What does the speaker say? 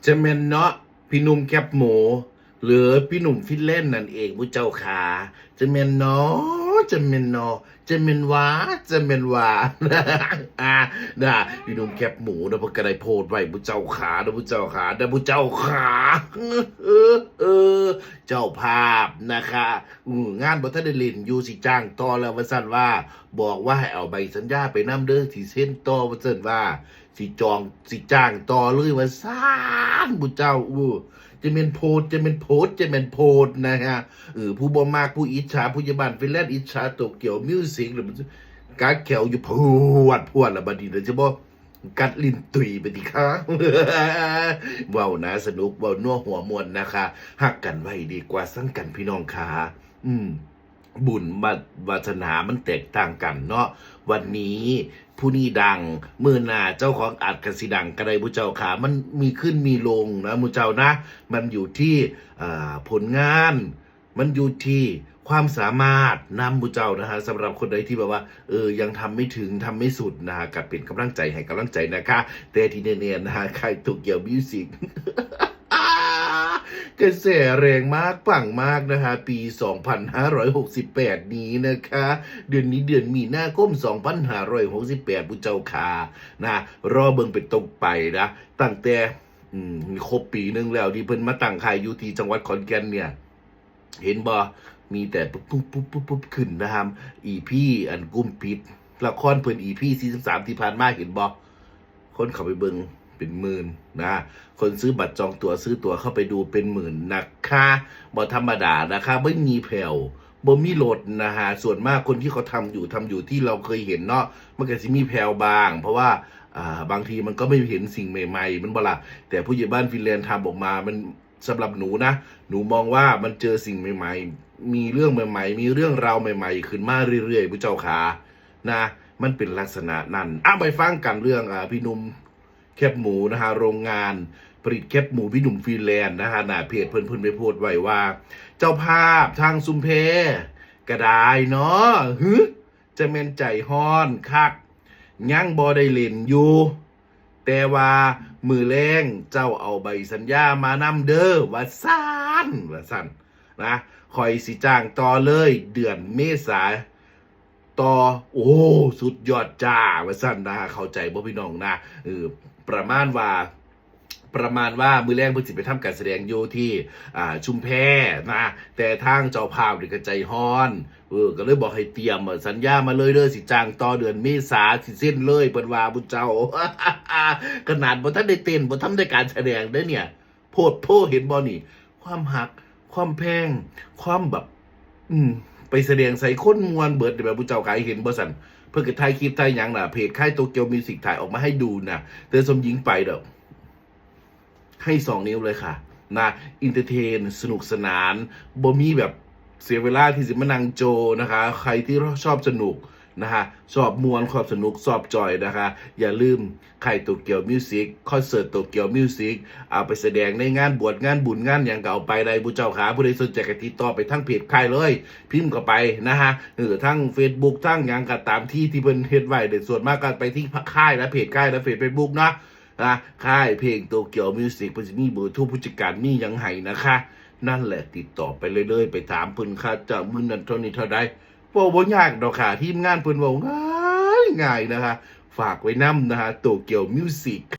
จะเป็นเนาะพี่หนุ่มแคปหมูหรือพี่หนุ่มฟินเล่นนั่นเองผู้เจ้าขาจะเป็นเนาะจะเป็นเนาะจะเป็นว่าจะเป็นว่าอ่านะพี่หนุ่มแคปหมูนะพวกกระไดโพดไว้ผู้เจ้าขานะผู้เจ้าขานะผู้เจ้าขาเออเจ้าภาพนะคะงานบ่ทันได้เล่นอยู่สิจ้างต่อแล้วว่าซั่นว่าบอกว่าให้เอาใบสัญญาไปนำเด้อสิเซ็นต่อว่าซั่นว่าสิจองสิจ้างต่อเลยว่าซ่านผู้เจ้าจะเป็นโพดจะเป็นโพดจะเป็นโพดนะฮะผู้บ่มากผู้อิจฉาผู้ยาบานฟินแลนด์อิจฉาโตเกียวมิวสิกหรือมันกัดแขวอยู่พวดละบัดนี้เด้อจะบ่กัดลิ้นตุยไปดิค่ะเว้านะสนุกเว้านัวหัวมวนนะคะฮักกันไว้ดีกว่าสั่งกันพี่น้องขาบุญวาสนามันแตกต่างกันเนาะวันนี้ผู้นี้ดังมือหน้าเจ้าของอัดกสิดังกระไดผู้เจ้าขามันมีขึ้นมีลงนะมูเจ้านะมันอยู่ที่ผลงานมันอยู่ที่ความสามารถนำผู้เจ้านะฮะสำหรับคนใดที่แบบว่ายังทำไม่ถึงทำไม่สุดนะฮะกับเป็นกำลังใจให้กำลังใจนะคะแต่ที่เนียนๆนะฮะใครตกเกี่ยวมิวสิก กระแสแรงมากปังมากนะคะปี 2568 นี้นะคะเดือนนี้เดือนมีนาคม 2568ผู้เจ้าขานะรอเบิ่งเป็นตรงไปนะตั้งแต่ครบปีนึงแล้วที่เพิ่นมาตั้งค่ายอยู่ที่จังหวัดขอนแก่นเนี่ยเห็นบ่มีแต่ปุ๊บขึ้นนะครับEP อันกุ้มปิดละครเพิ่น EP 43ที่ผ่านมาเห็นบ่คนเข้าไปเบิ่งเป็นหมื่นนะคนซื้อบัตรจองตั๋วซื้อตั๋วเข้าไปดูเป็นหมื่นนะคะบ่ธรรมดานะคะไม่มีแผ่วบ่มีลดนะฮะส่วนมากคนที่เขาทำอยู่ที่เราเคยเห็นเนาะมันก็สิมีแผ่วบางเพราะว่าบางทีมันก็ไม่เห็นสิ่งใหม่ๆมันบ่ล่ะแต่ผู้ใหญ่บ้านฟินแลนด์ทำออกมามันสำหรับหนูนะหนูมองว่ามันเจอสิ่งใหม่ๆมีเรื่องใหม่ๆมีเรื่องราวใหม่ๆขึ้นมาเรื่อยๆผู้เจ้าขานะมันเป็นลักษณะนั้นไปฟังกันเรื่องพี่หนุ่มแคบหมูนะฮะโรงงานผลิตแคบหมูพี่หนุ่มฟินแลนด์นะฮะเพจเพิ่นไปโพสต์ไว้ว่าเจ้าภาพทางซุมเพกระไดเนาะจะเมนใจฮ้อนคักยังบ่ได้เล่นอยู่แต่ว่ามือแรงเจ้าเอาใบสัญญามานำเด้อว่าซั่นนะคอยสิจ้างต่อเลยเดือนเมษาต่อสุดยอดจ้าว่าซั่นนะเข้าใจบ่พี่น้องนะประมาณว่ามือแรงเพิ่นสิไปทำการแสดงอยู่ที่ชุมแพนะแต่ทางเจ้าภาพนี่ก็ใจฮ้อนก็เลยบอกให้เตรียมสัญญามาเลยเด้อสิจ้างต่อเดือนเมษาสิเส้นเลยเพิ่นว่าบุญเจ้า ขนาดบ่ทันได้เต้นบ่ทันได้การแสดงเด้อเนี่ยโพดโพเห็นบ่นี่ความหักความแพงความแบบไปแสดงใส่คนมวนเบิดแบบบุญเจ้าก็เห็นบ่ซั่นเพิ่นก็ถ่ายคลิปถ่ายหยังน่ะเพจค่ายโตเกียวมิวสิกถ่ายออกมาให้ดูนะแต่สมหญิงไปเด้อให้2 นิ้วเลยค่ะนะอินเตอร์เทนสนุกสนานบ่มีแบบเสียเวลาที่สิมานั่งโจนะคะใครที่ชอบสนุกนะฮะชอบมวนชอบสนุกชอบจอยนะคะอย่าลืมค่ายโตเกียวมิวสิกคอนเสิร์ตโตเกียวมิวสิกเอาไปแสดงในงานบวชงานบุญงานอย่างก็เอาไปได้ผู้เจ้าขาผู้ใดสนใจก็ติดต่อไปทั้งเพจค่ายเลยพิมพ์ก็ไปนะฮะทั้ง Facebook ทั้งอย่างก็ตามที่เพิ่นเฮ็ดไว้เด็ดส่วนมากก็ไปที่ค่ายนะเพจค่ายนะเพจ Facebook นะค่ายเพลงโตเกียวมิวสิกเพิ่นสิมีเบอร์โทรผู้จัดการมีหยังให้นะคะนั่นแหละติดต่อไปเลยไปถามเพิ่นค่ะจะมื้อนั้นเท่านี้เท่าใดบ่ยากดอกค่ะทีมงานเพิ่นเว้าง่ายนะคะฝากไว้นำนะฮะโตเกียวมิวสิก